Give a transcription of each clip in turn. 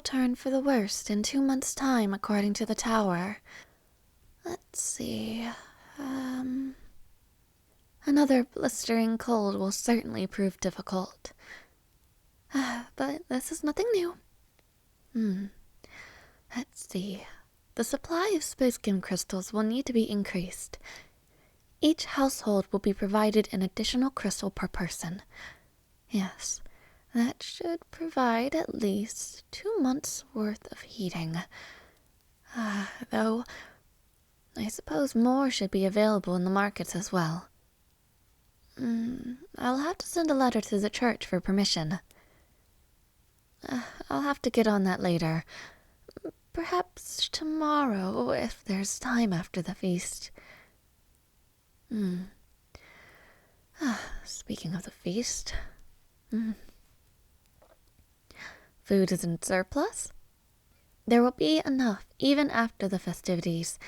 turn for the worst in 2 months' time, according to the tower. Let's see. Another blistering cold will certainly prove difficult. But this is nothing new. Let's see. The supply of space gem crystals will need to be increased. Each household will be provided an additional crystal per person. Yes, that should provide at least 2 months' worth of heating. Though, I suppose more should be available in the markets as well. I'll have to send a letter to the church for permission. I'll have to get on that later. Perhaps tomorrow, if there's time after the feast. Speaking of the feast. Food is in surplus? There will be enough, even after the festivities.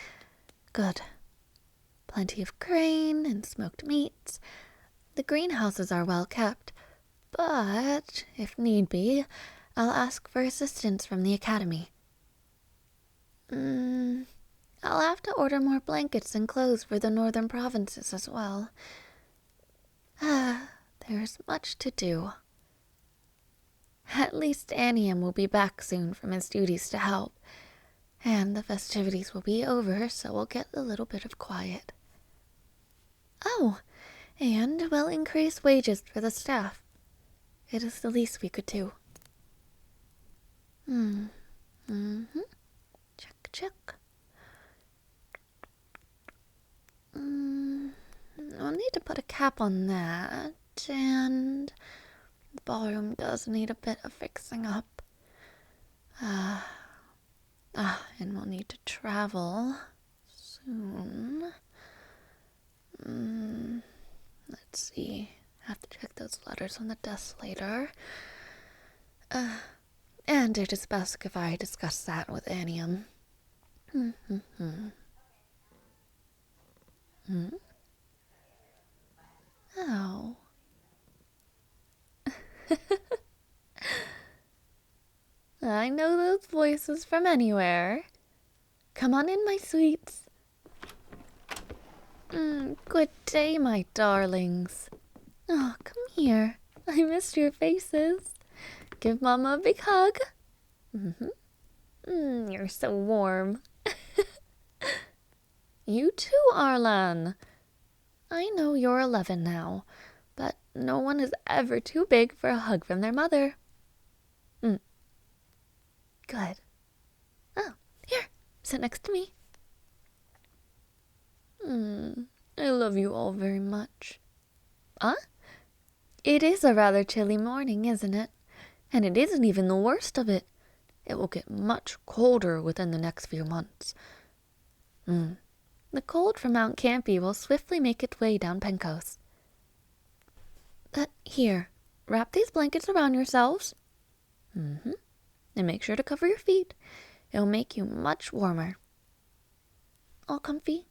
Good. Plenty of grain and smoked meats. The greenhouses are well kept, but, if need be, I'll ask for assistance from the academy. I'll have to order more blankets and clothes for the northern provinces as well. There's much to do. At least Anium will be back soon from his duties to help, and the festivities will be over, so we'll get a little bit of quiet. Oh, and we'll increase wages for the staff. It is the least we could do. Check. I'll need to put a cap on that, and the ballroom does need a bit of fixing up. And we'll need to travel soon. Let's see. Have to check those letters on the desk later. And it is best if I discuss that with Anium. Oh. I know those voices from anywhere. Come on in, my sweets. Good day, my darlings. Oh, come here. I missed your faces. Give Mama a big hug. You're so warm. You too, Arlan. I know you're 11 now, but no one is ever too big for a hug from their mother. Good. Oh, here, sit next to me. I love you all very much. It is a rather chilly morning, isn't it? And it isn't even the worst of it. It will get much colder within the next few months. The cold from Mount Campy will swiftly make its way down Pencos. Here, wrap these blankets around yourselves. And make sure to cover your feet. It'll make you much warmer. All comfy?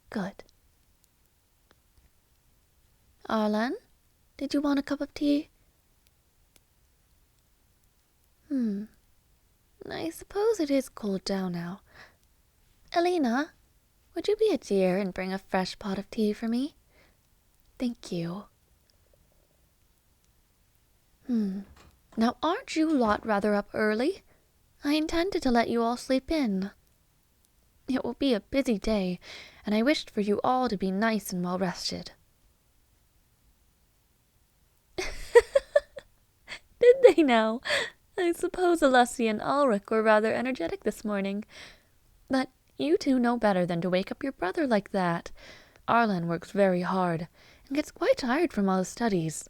Good. Arlan, did you want a cup of tea? I suppose it is cooled down now. Elena, would you be a dear and bring a fresh pot of tea for me? Thank you. Now aren't you lot rather up early? I intended to let you all sleep in. It will be a busy day, and I wished for you all to be nice and well rested. Did they now? I suppose Alessia and Ulrich were rather energetic this morning. But you two know better than to wake up your brother like that. Arlan works very hard, and gets quite tired from all his studies.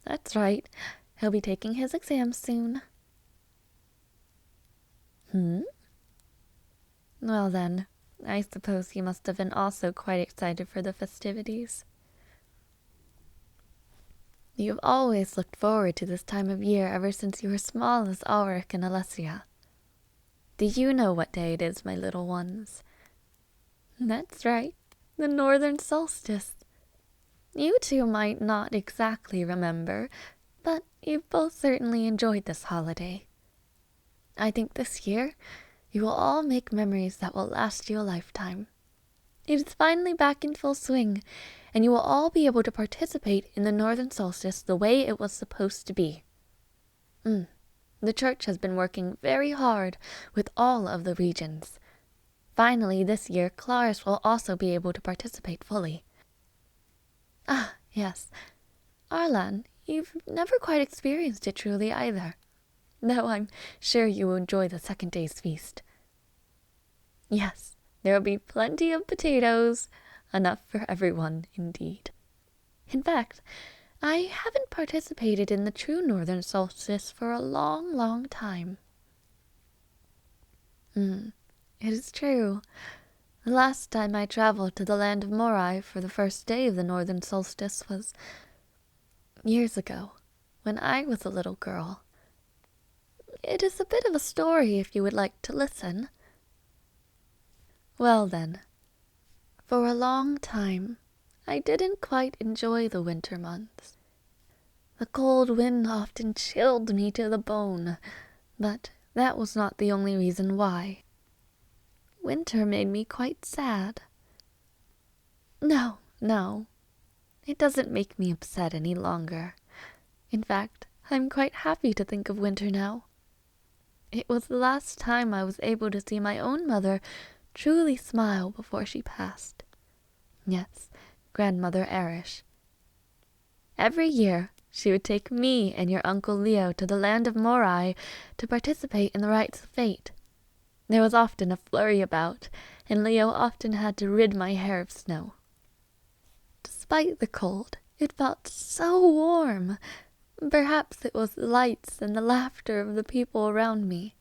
That's right. He'll be taking his exams soon. Well then, I suppose he must have been also quite excited for the festivities. You've always looked forward to this time of year ever since you were small as Ulrich and Alessia. Do you know what day it is, my little ones? That's right, the Northern Solstice. You two might not exactly remember, but you've both certainly enjoyed this holiday. I think this year you will all make memories that will last you a lifetime. It is finally back in full swing, and you will all be able to participate in the Northern Solstice the way it was supposed to be. The church has been working very hard with all of the regions. Finally, this year, Claris will also be able to participate fully. Ah, yes. Arlan, you've never quite experienced it truly either, though I'm sure you will enjoy the second day's feast. Yes, there will be plenty of potatoes, enough for everyone, indeed. In fact, I haven't participated in the true Northern Solstice for a long, long time. It is true. The last time I traveled to the land of Morai for the first day of the Northern Solstice was years ago, when I was a little girl. It is a bit of a story if you would like to listen. Well then, for a long time, I didn't quite enjoy the winter months. The cold wind often chilled me to the bone, but that was not the only reason why. Winter made me quite sad. No, it doesn't make me upset any longer. In fact, I'm quite happy to think of winter now. It was the last time I was able to see my own mother truly smile before she passed. Yes, Grandmother Aera. Every year, she would take me and your Uncle Leo to the land of Morai to participate in the rites of fate. There was often a flurry about, and Leo often had to rid my hair of snow. Despite the cold, it felt so warm. Perhaps it was the lights and the laughter of the people around me,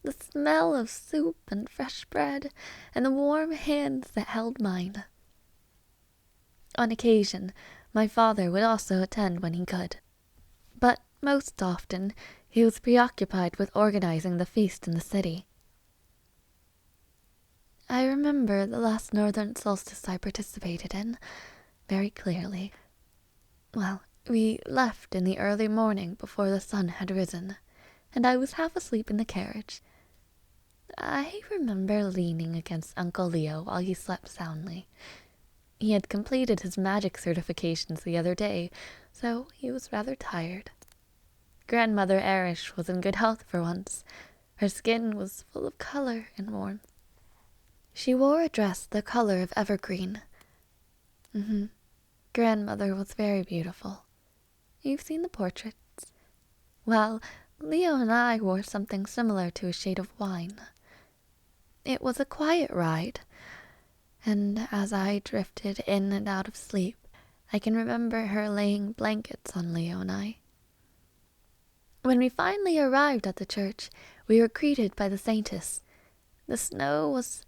the smell of soup and fresh bread, and the warm hands that held mine. On occasion, my father would also attend when he could, but most often he was preoccupied with organizing the feast in the city. I remember the last Northern Solstice I participated in very clearly. Well, we left in the early morning before the sun had risen, and I was half asleep in the carriage. I remember leaning against Uncle Leo while he slept soundly. He had completed his magic certifications the other day, so he was rather tired. Grandmother Aera was in good health for once. Her skin was full of color and warmth. She wore a dress the color of evergreen. Grandmother was very beautiful. You've seen the portraits. Well, Leo and I wore something similar to a shade of wine. It was a quiet ride, and as I drifted in and out of sleep, I can remember her laying blankets on Leo and I. When we finally arrived at the church, we were greeted by the saintess. The snow was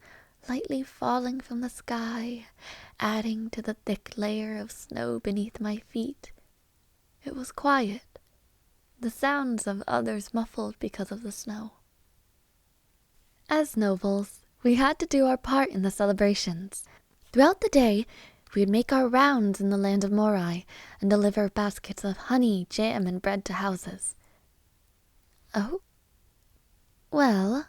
lightly falling from the sky, adding to the thick layer of snow beneath my feet. It was quiet, the sounds of others muffled because of the snow. As nobles, we had to do our part in the celebrations. Throughout the day, we would make our rounds in the land of Morai and deliver baskets of honey, jam, and bread to houses. Oh? Well,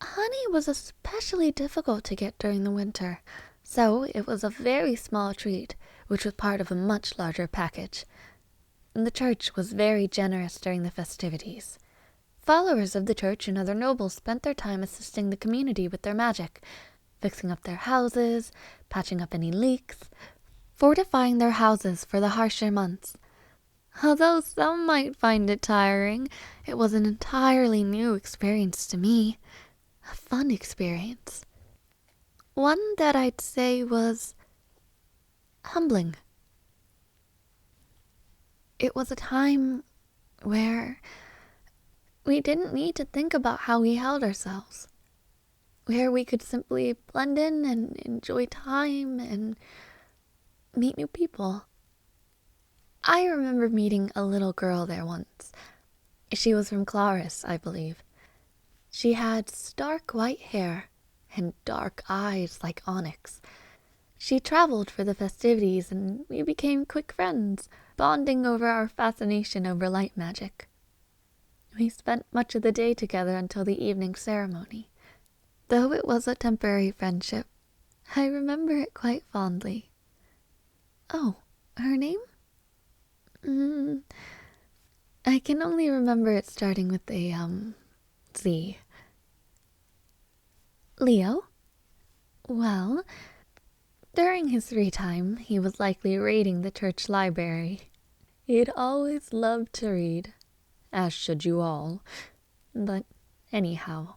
honey was especially difficult to get during the winter, so it was a very small treat, which was part of a much larger package. The church was very generous during the festivities. Followers of the church and other nobles spent their time assisting the community with their magic, fixing up their houses, patching up any leaks, fortifying their houses for the harsher months. Although some might find it tiring, it was an entirely new experience to me. A fun experience. One that I'd say was humbling. It was a time where we didn't need to think about how we held ourselves, where we could simply blend in and enjoy time and meet new people. I remember meeting a little girl there once. She was from Claris, I believe. She had stark white hair and dark eyes like onyx. She traveled for the festivities and we became quick friends. bonding over our fascination over light magic. We spent much of the day together until the evening ceremony. Though it was a temporary friendship, I remember it quite fondly. Oh, her name? I can only remember it starting with a, Z. Leo? Well, during his free time, he was likely raiding the church library. He'd always loved to read, as should you all. But anyhow,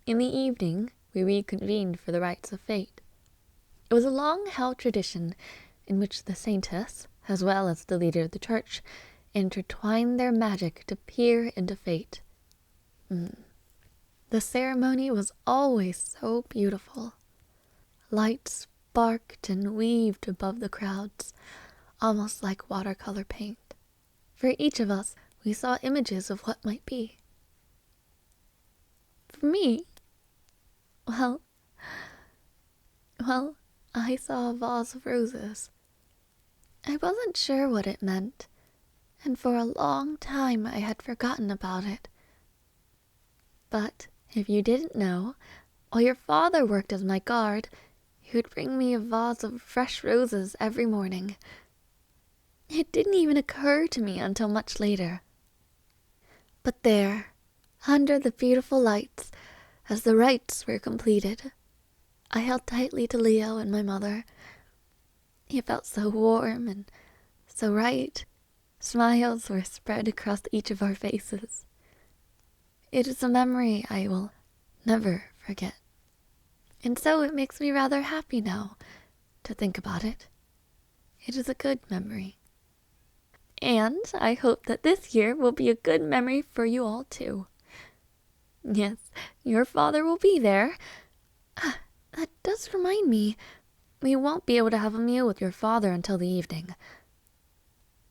in the evening, we reconvened for the rites of fate. It was a long-held tradition in which the saintess, as well as the leader of the church, intertwined their magic to peer into fate. The ceremony was always so beautiful. Lights sparked and weaved above the crowds, almost like watercolor paint. For each of us, we saw images of what might be. For me, well, I saw a vase of roses. I wasn't sure what it meant, and for a long time I had forgotten about it. But if you didn't know, while your father worked as my guard, he would bring me a vase of fresh roses every morning. It didn't even occur to me until much later. But there, under the beautiful lights, as the rites were completed, I held tightly to Leo and my mother. He felt so warm and so right. Smiles were spread across each of our faces. It is a memory I will never forget. And so it makes me rather happy now to think about it. It is a good memory. And I hope that this year will be a good memory for you all too. Yes, your father will be there. That does remind me, we won't be able to have a meal with your father until the evening.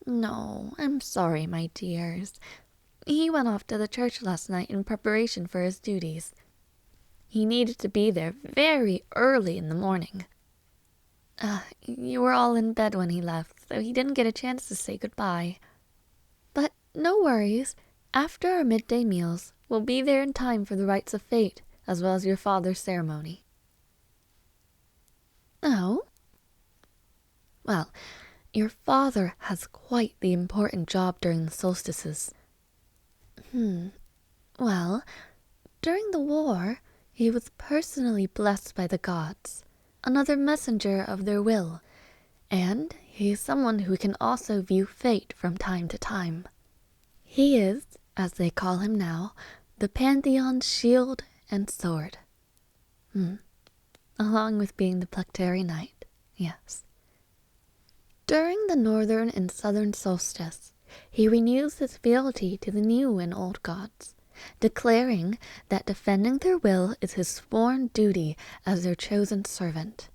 No, I'm sorry, my dears. He went off to the church last night in preparation for his duties. He needed to be there very early in the morning. You were all in bed when he left, so he didn't get a chance to say goodbye. But no worries. After our midday meals, we'll be there in time for the rites of fate, as well as your father's ceremony. Oh? Well, your father has quite the important job during the solstices. Well, during the war, he was personally blessed by the gods, another messenger of their will, and he is someone who can also view fate from time to time. He is, as they call him now, the Pantheon's shield and sword. Along with being the Plectary Knight, yes. During the Northern and Southern Solstice, he renews his fealty to the new and old gods, declaring that defending their will is his sworn duty as their chosen servant.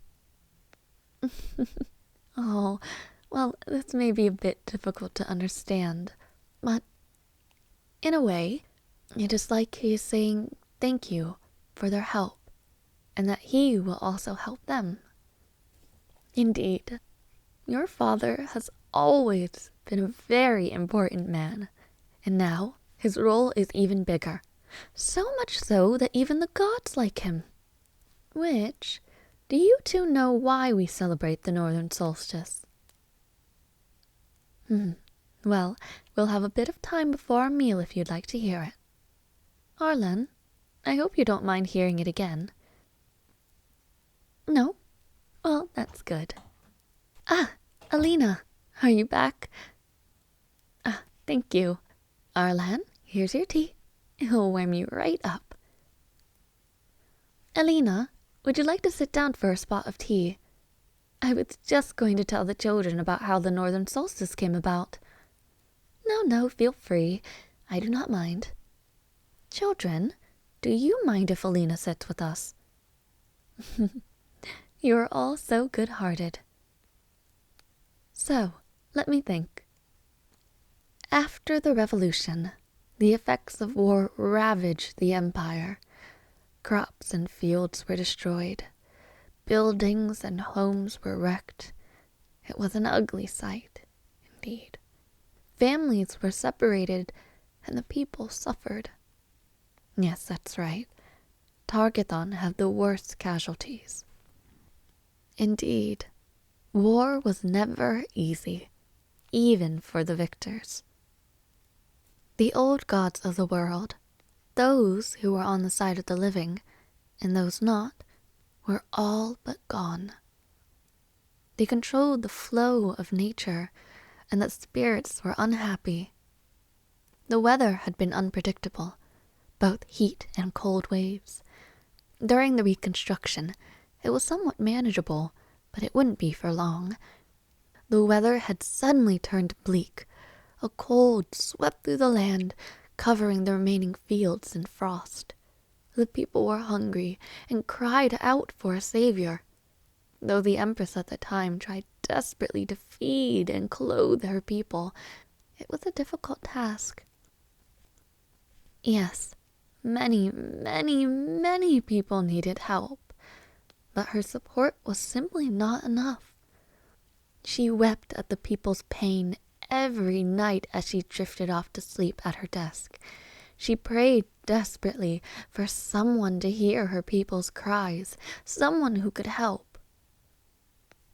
Oh, well, this may be a bit difficult to understand, but in a way, it is like he is saying thank you for their help, and that he will also help them. Indeed, your father has always been a very important man, and now his role is even bigger, so much so that even the gods like him. Which, do you two know why we celebrate the Northern Solstice? Well, we'll have a bit of time before our meal if you'd like to hear it. Arlen, I hope you don't mind hearing it again. No? Well, that's good. Alina, are you back? Thank you. Arlan, here's your tea. It'll warm you right up. Alina, would you like to sit down for a spot of tea? I was just going to tell the children about how the Northern Solstice came about. No, feel free. I do not mind. Children, do you mind if Alina sits with us? You are all so good-hearted. So, let me think. After the revolution, the effects of war ravaged the empire. Crops and fields were destroyed. Buildings and homes were wrecked. It was an ugly sight, indeed. Families were separated, and the people suffered. Yes, that's right. Targathon had the worst casualties. Indeed, war was never easy, even for the victors. The old gods of the world, those who were on the side of the living, and those not, were all but gone. They controlled the flow of nature, and the spirits were unhappy. The weather had been unpredictable, both heat and cold waves. During the reconstruction, it was somewhat manageable, but it wouldn't be for long. The weather had suddenly turned bleak. A cold swept through the land, covering the remaining fields in frost. The people were hungry and cried out for a savior. Though the Empress at the time tried desperately to feed and clothe her people, it was a difficult task. Yes, many, many, many people needed help, but her support was simply not enough. She wept at the people's pain every night as she drifted off to sleep at her desk. She prayed desperately for someone to hear her people's cries, someone who could help.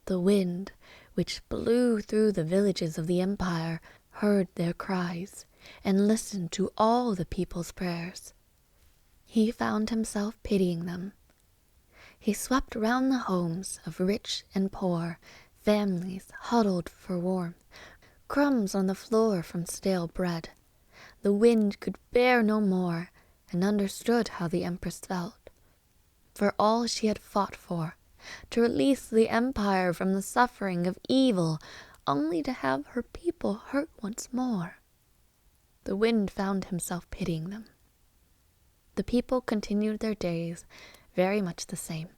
The wind, which blew through the villages of the empire, heard their cries and listened to all the people's prayers. He found himself pitying them. He swept round the homes of rich and poor, families huddled for warmth, crumbs on the floor from stale bread. The wind could bear no more, and understood how the Empress felt. For all she had fought for, to release the empire from the suffering of evil, only to have her people hurt once more. The wind found himself pitying them. The people continued their days very much the same,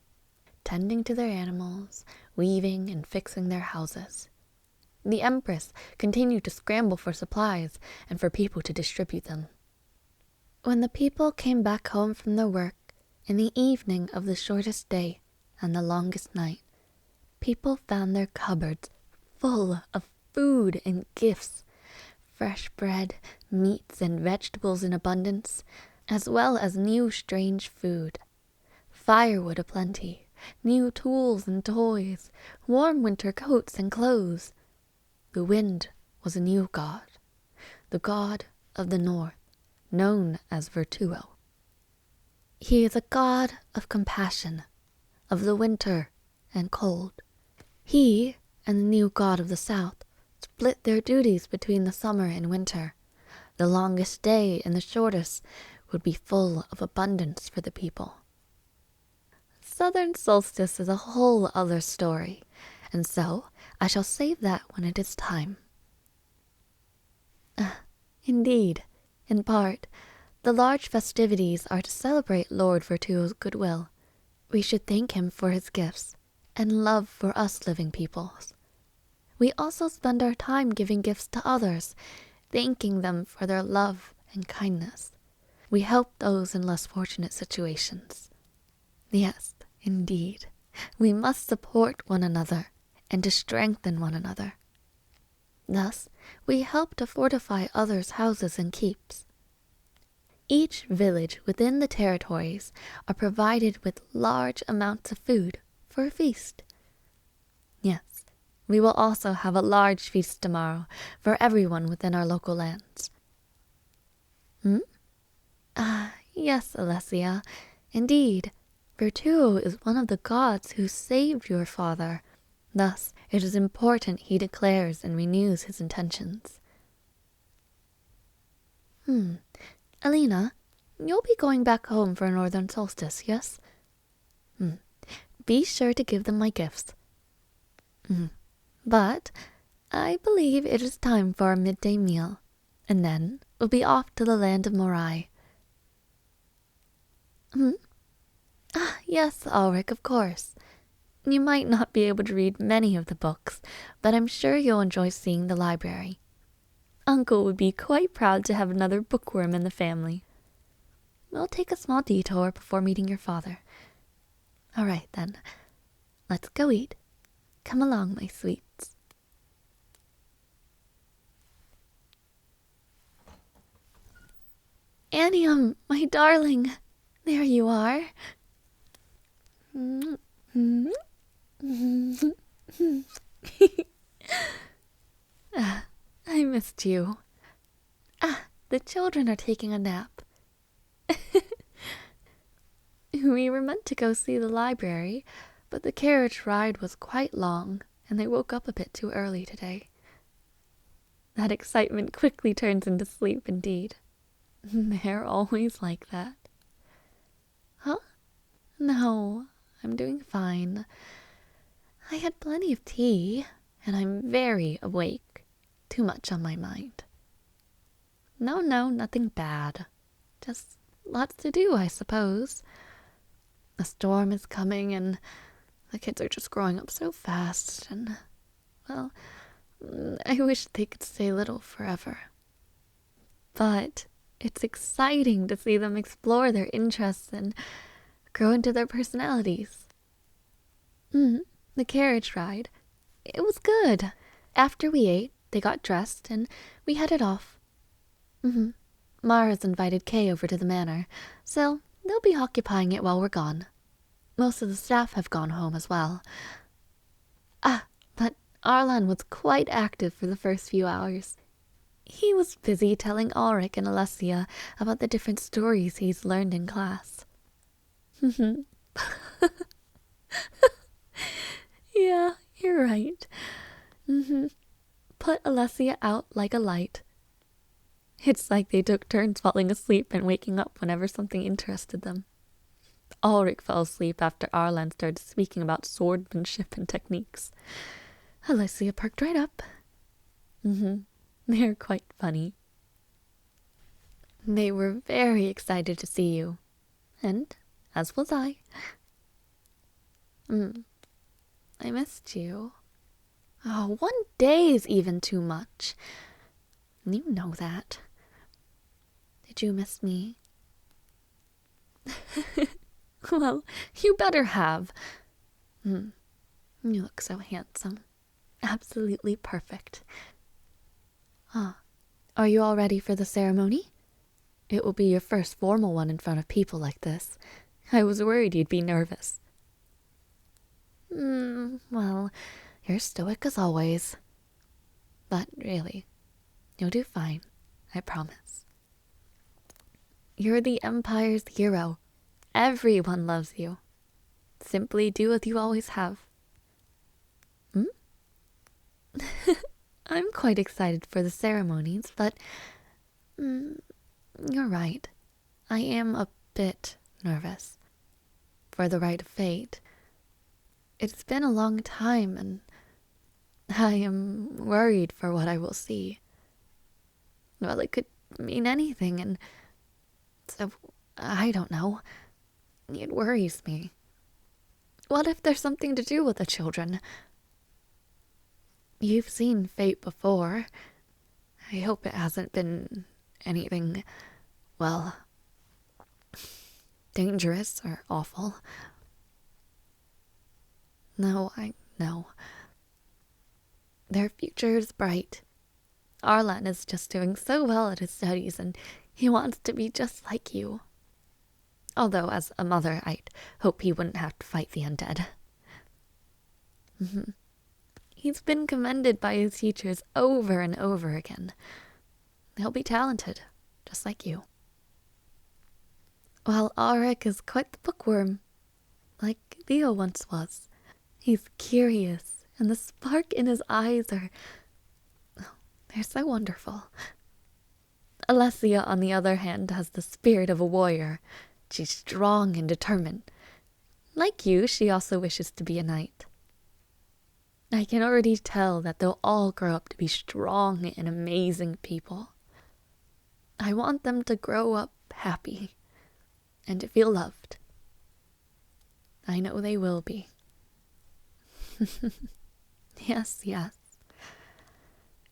tending to their animals, weaving and fixing their houses. The Empress continued to scramble for supplies and for people to distribute them. When the people came back home from their work in the evening of the shortest day and the longest night, people found their cupboards full of food and gifts, fresh bread, meats and vegetables in abundance, as well as new strange food, firewood aplenty, new tools and toys, warm winter coats and clothes. The wind was a new god, the god of the north, known as Virtuo. He is a god of compassion, of the winter and cold. He and the new god of the south split their duties between the summer and winter. The longest day and the shortest would be full of abundance for the people. Southern Solstice is a whole other story, and so I shall save that when it is time. Indeed, in part, the large festivities are to celebrate Lord Virtuo's goodwill. We should thank him for his gifts and love for us living peoples. We also spend our time giving gifts to others, thanking them for their love and kindness. We help those in less fortunate situations. Yes, indeed, we must support one another and to strengthen one another. Thus, we help to fortify others' houses and keeps. Each village within the territories are provided with large amounts of food for a feast. Yes, we will also have a large feast tomorrow for everyone within our local lands. Yes, Alessia, indeed, Virtuo is one of the gods who saved your father. Thus, it is important he declares and renews his intentions. Alina, you'll be going back home for Northern Solstice, yes? Be sure to give them my gifts. But I believe it is time for our midday meal, and then we'll be off to the land of Morai. Yes, Ulrich, of course. You might not be able to read many of the books, but I'm sure you'll enjoy seeing the library. Uncle would be quite proud to have another bookworm in the family. We'll take a small detour before meeting your father. All right, then. Let's go eat. Come along, my sweets. Anium, my darling. There you are. I missed you. The children are taking a nap. We were meant to go see the library, but the carriage ride was quite long, and they woke up a bit too early today. That excitement quickly turns into sleep indeed. They're always like that. Huh? No, I'm doing fine. I had plenty of tea, and I'm very awake. Too much on my mind. No, nothing bad. Just lots to do, I suppose. A storm is coming, and the kids are just growing up so fast, and, well, I wish they could stay little forever. But it's exciting to see them explore their interests and grow into their personalities. The carriage ride. It was good. After we ate, they got dressed, and we headed off. Mara's invited Kay over to the manor, so they'll be occupying it while we're gone. Most of the staff have gone home as well. But Arlan was quite active for the first few hours. He was busy telling Ulrich and Alessia about the different stories he's learned in class. Yeah, you're right. Put Alessia out like a light. It's like they took turns falling asleep and waking up whenever something interested them. Ulrich fell asleep after Arlan started speaking about swordsmanship and techniques. Alessia perked right up. They're quite funny. They were very excited to see you, and as was I. I missed you. Oh, 1 day is even too much. You know that. Did you miss me? Well, you better have. You look so handsome. Absolutely perfect. Are you all ready for the ceremony? It will be your first formal one in front of people like this. I was worried you'd be nervous. Well, you're stoic as always. But really, you'll do fine, I promise. You're the Empire's hero. Everyone loves you. Simply do what you always have. I'm quite excited for the ceremonies, but you're right. I am a bit nervous. For the rite of fate. It's been a long time, and I am worried for what I will see. Well, it could mean anything, and so, I don't know. It worries me. What if there's something to do with the children? You've seen fate before. I hope it hasn't been anything, well, dangerous or awful. No, I know. Their future is bright. Arlan is just doing so well at his studies, and he wants to be just like you. Although, as a mother, I'd hope he wouldn't have to fight the undead. He's been commended by his teachers over and over again. He'll be talented, just like you. While Ulrich is quite the bookworm, like Theo once was. He's curious, and the spark in his eyes they're so wonderful. Alessia, on the other hand, has the spirit of a warrior. She's strong and determined. Like you, she also wishes to be a knight. I can already tell that they'll all grow up to be strong and amazing people. I want them to grow up happy and to feel loved. I know they will be. Yes.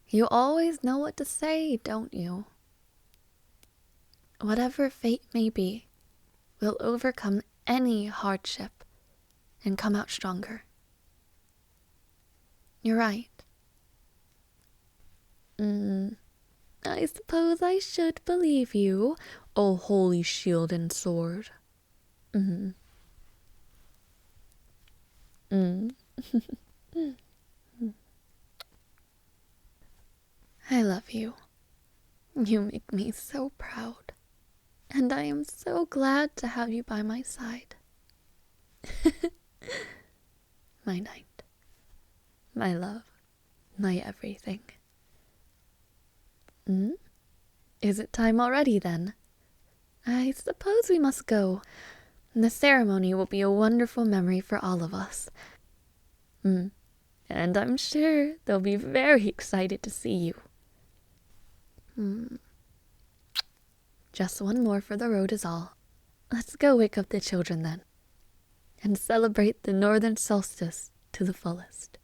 You always know what to say, don't you? Whatever fate may be, we'll overcome any hardship and come out stronger. You're right. I suppose I should believe you, O holy shield and sword. Mm. Mm. I love you. You make me so proud. And I am so glad to have you by my side. My knight. My love. My everything. Is it time already, then? I suppose we must go. The ceremony will be a wonderful memory for all of us. And I'm sure they'll be very excited to see you. Just one more for the road is all. Let's go wake up the children then, and celebrate the Northern Solstice to the fullest.